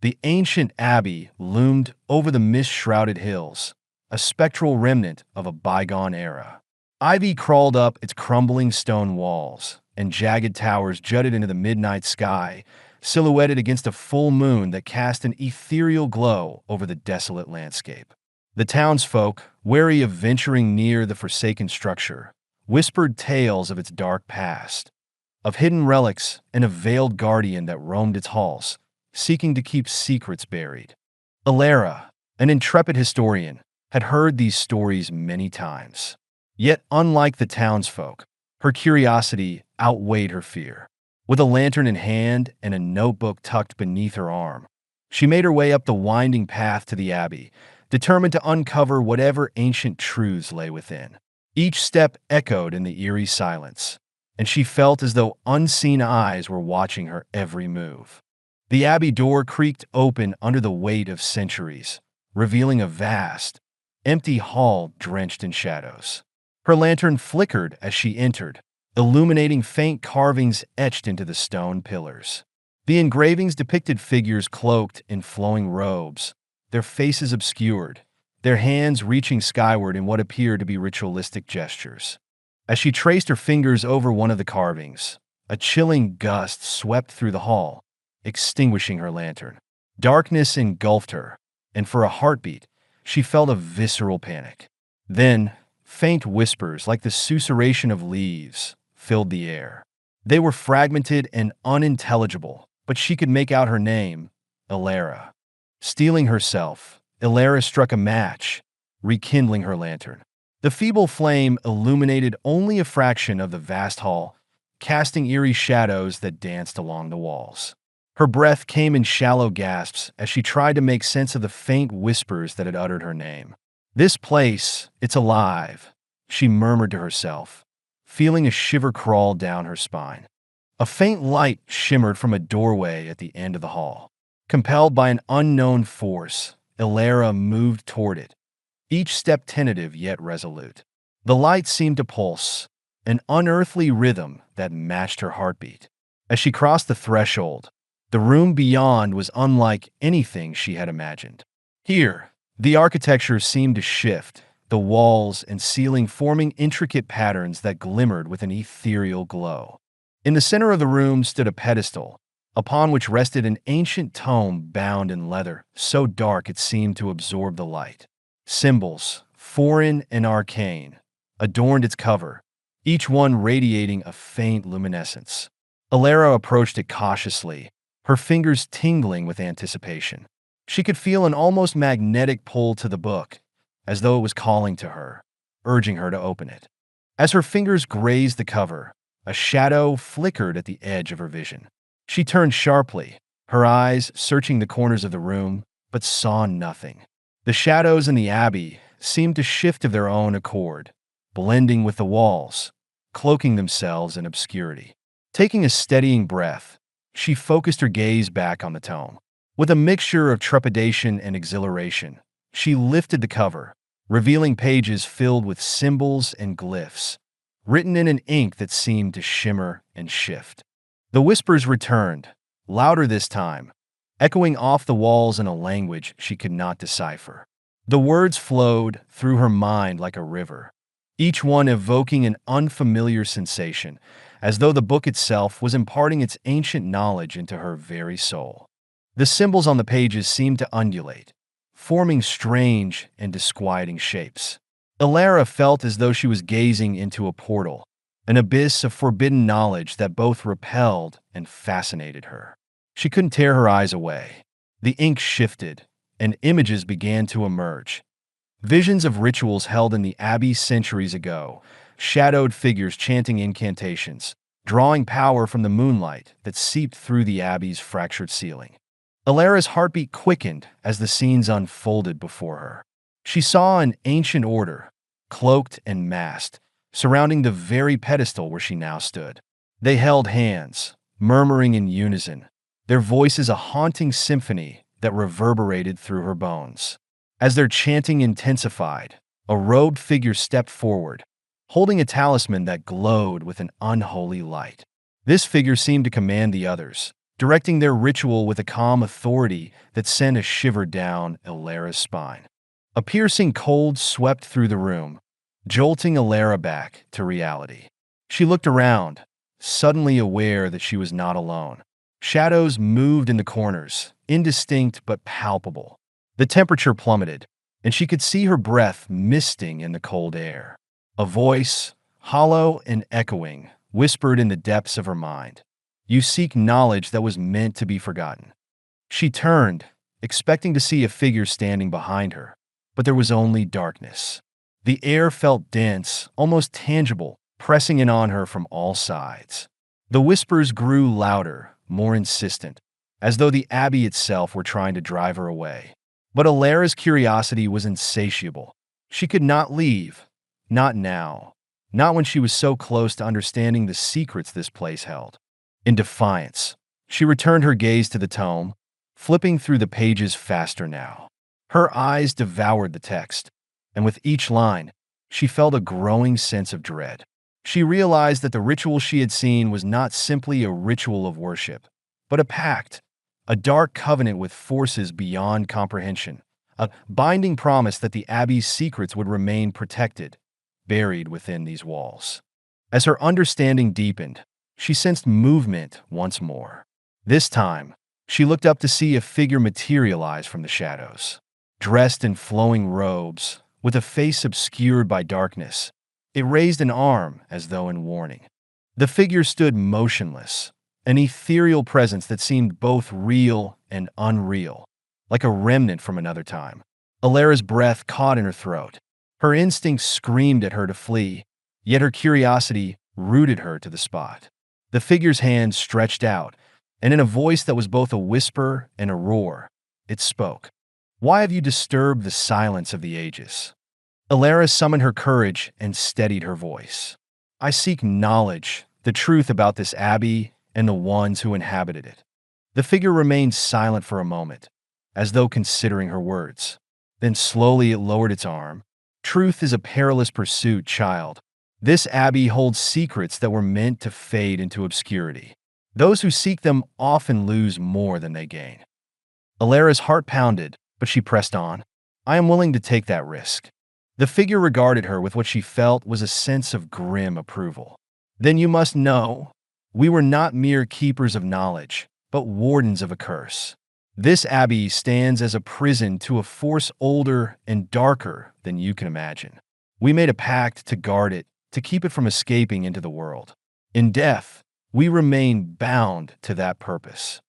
The ancient Abbey loomed over the mist-shrouded hills, a spectral remnant of a bygone era. Ivy crawled up its crumbling stone walls, and jagged towers jutted into the midnight sky, silhouetted against a full moon that cast an ethereal glow over the desolate landscape. The townsfolk, wary of venturing near the forsaken structure, whispered tales of its dark past, of hidden relics and a veiled guardian that roamed its halls, seeking to keep secrets buried. Elara, an intrepid historian, had heard these stories many times. Yet, unlike the townsfolk, her curiosity outweighed her fear. With a lantern in hand and a notebook tucked beneath her arm, she made her way up the winding path to the Abbey, determined to uncover whatever ancient truths lay within. Each step echoed in the eerie silence, and she felt as though unseen eyes were watching her every move. The Abbey door creaked open under the weight of centuries, revealing a vast, empty hall drenched in shadows. Her lantern flickered as she entered, illuminating faint carvings etched into the stone pillars. The engravings depicted figures cloaked in flowing robes, their faces obscured, their hands reaching skyward in what appeared to be ritualistic gestures. As she traced her fingers over one of the carvings, a chilling gust swept through the hall, extinguishing her lantern. Darkness engulfed her, and for a heartbeat, she felt a visceral panic. Then, faint whispers like the susurration of leaves filled the air. They were fragmented and unintelligible, but she could make out her name, Elara. Steeling herself, Elara struck a match, rekindling her lantern. The feeble flame illuminated only a fraction of the vast hall, casting eerie shadows that danced along the walls. Her breath came in shallow gasps as she tried to make sense of the faint whispers that had uttered her name. "This place, it's alive," she murmured to herself, feeling a shiver crawl down her spine. A faint light shimmered from a doorway at the end of the hall. Compelled by an unknown force, Elara moved toward it, each step tentative yet resolute. The light seemed to pulse, an unearthly rhythm that matched her heartbeat. As she crossed the threshold, the room beyond was unlike anything she had imagined. Here, the architecture seemed to shift, the walls and ceiling forming intricate patterns that glimmered with an ethereal glow. In the center of the room stood a pedestal, upon which rested an ancient tome bound in leather, so dark it seemed to absorb the light. Symbols, foreign and arcane, adorned its cover, each one radiating a faint luminescence. Elara approached it cautiously, her fingers tingling with anticipation. She could feel an almost magnetic pull to the book, as though it was calling to her, urging her to open it. As her fingers grazed the cover, a shadow flickered at the edge of her vision. She turned sharply, her eyes searching the corners of the room, but saw nothing. The shadows in the Abbey seemed to shift of their own accord, blending with the walls, cloaking themselves in obscurity. Taking a steadying breath, she focused her gaze back on the tome. With a mixture of trepidation and exhilaration, she lifted the cover, revealing pages filled with symbols and glyphs, written in an ink that seemed to shimmer and shift. The whispers returned, louder this time, echoing off the walls in a language she could not decipher. The words flowed through her mind like a river, each one evoking an unfamiliar sensation, as though the book itself was imparting its ancient knowledge into her very soul. The symbols on the pages seemed to undulate, forming strange and disquieting shapes. Elara felt as though she was gazing into a portal, an abyss of forbidden knowledge that both repelled and fascinated her. She couldn't tear her eyes away. The ink shifted, and images began to emerge. Visions of rituals held in the Abbey centuries ago, shadowed figures chanting incantations, drawing power from the moonlight that seeped through the Abbey's fractured ceiling. Elara's heartbeat quickened as the scenes unfolded before her. She saw an ancient order, cloaked and masked, surrounding the very pedestal where she now stood. They held hands, murmuring in unison, their voices a haunting symphony that reverberated through her bones. As their chanting intensified, a robed figure stepped forward, holding a talisman that glowed with an unholy light. This figure seemed to command the others, directing their ritual with a calm authority that sent a shiver down Elara's spine. A piercing cold swept through the room, jolting Elara back to reality. She looked around, suddenly aware that she was not alone. Shadows moved in the corners, indistinct but palpable. The temperature plummeted, and she could see her breath misting in the cold air. A voice, hollow and echoing, whispered in the depths of her mind. "You seek knowledge that was meant to be forgotten." She turned, expecting to see a figure standing behind her, but there was only darkness. The air felt dense, almost tangible, pressing in on her from all sides. The whispers grew louder, more insistent, as though the Abbey itself were trying to drive her away. But Alara's curiosity was insatiable. She could not leave. Not now. Not when she was so close to understanding the secrets this place held. In defiance, she returned her gaze to the tome, flipping through the pages faster now. Her eyes devoured the text, and with each line, she felt a growing sense of dread. She realized that the ritual she had seen was not simply a ritual of worship, but a pact, a dark covenant with forces beyond comprehension, a binding promise that the Abbey's secrets would remain protected, buried within these walls. As her understanding deepened, she sensed movement once more. This time, she looked up to see a figure materialize from the shadows. Dressed in flowing robes, with a face obscured by darkness, it raised an arm as though in warning. The figure stood motionless, an ethereal presence that seemed both real and unreal, like a remnant from another time. Alara's breath caught in her throat. Her instincts screamed at her to flee, yet her curiosity rooted her to the spot. The figure's hand stretched out, and in a voice that was both a whisper and a roar, it spoke. "Why have you disturbed the silence of the ages?" Elara summoned her courage and steadied her voice. "I seek knowledge, the truth about this Abbey and the ones who inhabited it." The figure remained silent for a moment, as though considering her words. Then slowly it lowered its arm. "Truth is a perilous pursuit, child. This Abbey holds secrets that were meant to fade into obscurity. Those who seek them often lose more than they gain." Alara's heart pounded, but she pressed on. "I am willing to take that risk." The figure regarded her with what she felt was a sense of grim approval. "Then you must know, we were not mere keepers of knowledge, but wardens of a curse. This Abbey stands as a prison to a force older and darker than you can imagine. We made a pact to guard it, to keep it from escaping into the world. In death, we remain bound to that purpose."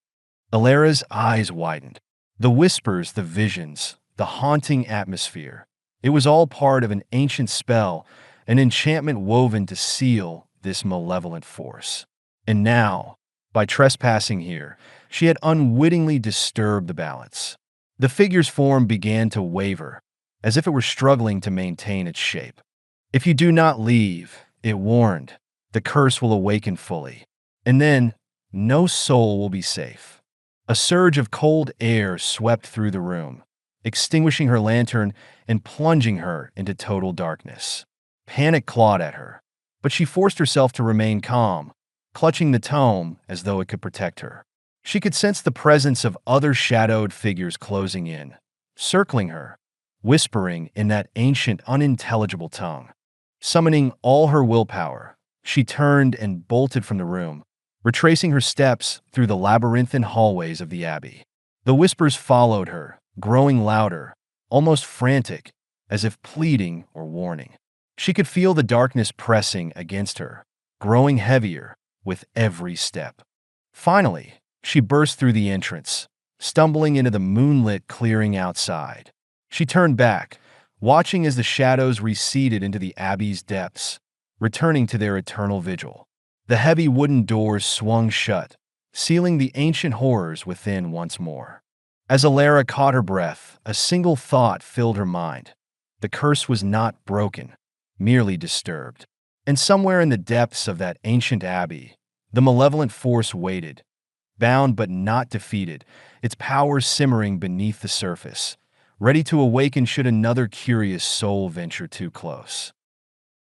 Alara's eyes widened. The whispers, the visions, the haunting atmosphere. It was all part of an ancient spell, an enchantment woven to seal this malevolent force. And now, by trespassing here, she had unwittingly disturbed the balance. The figure's form began to waver, as if it were struggling to maintain its shape. "If you do not leave," it warned, "the curse will awaken fully. And then, no soul will be safe." A surge of cold air swept through the room, extinguishing her lantern and plunging her into total darkness. Panic clawed at her, but she forced herself to remain calm, clutching the tome as though it could protect her. She could sense the presence of other shadowed figures closing in, circling her, whispering in that ancient, unintelligible tongue. Summoning all her willpower, she turned and bolted from the room, retracing her steps through the labyrinthine hallways of the Abbey. The whispers followed her, growing louder, almost frantic, as if pleading or warning. She could feel the darkness pressing against her, growing heavier with every step. Finally, she burst through the entrance, stumbling into the moonlit clearing outside. She turned back, watching as the shadows receded into the Abbey's depths, returning to their eternal vigil. The heavy wooden doors swung shut, sealing the ancient horrors within once more. As Elara caught her breath, a single thought filled her mind. The curse was not broken, merely disturbed. And somewhere in the depths of that ancient Abbey, the malevolent force waited, bound but not defeated, its power simmering beneath the surface, ready to awaken should another curious soul venture too close.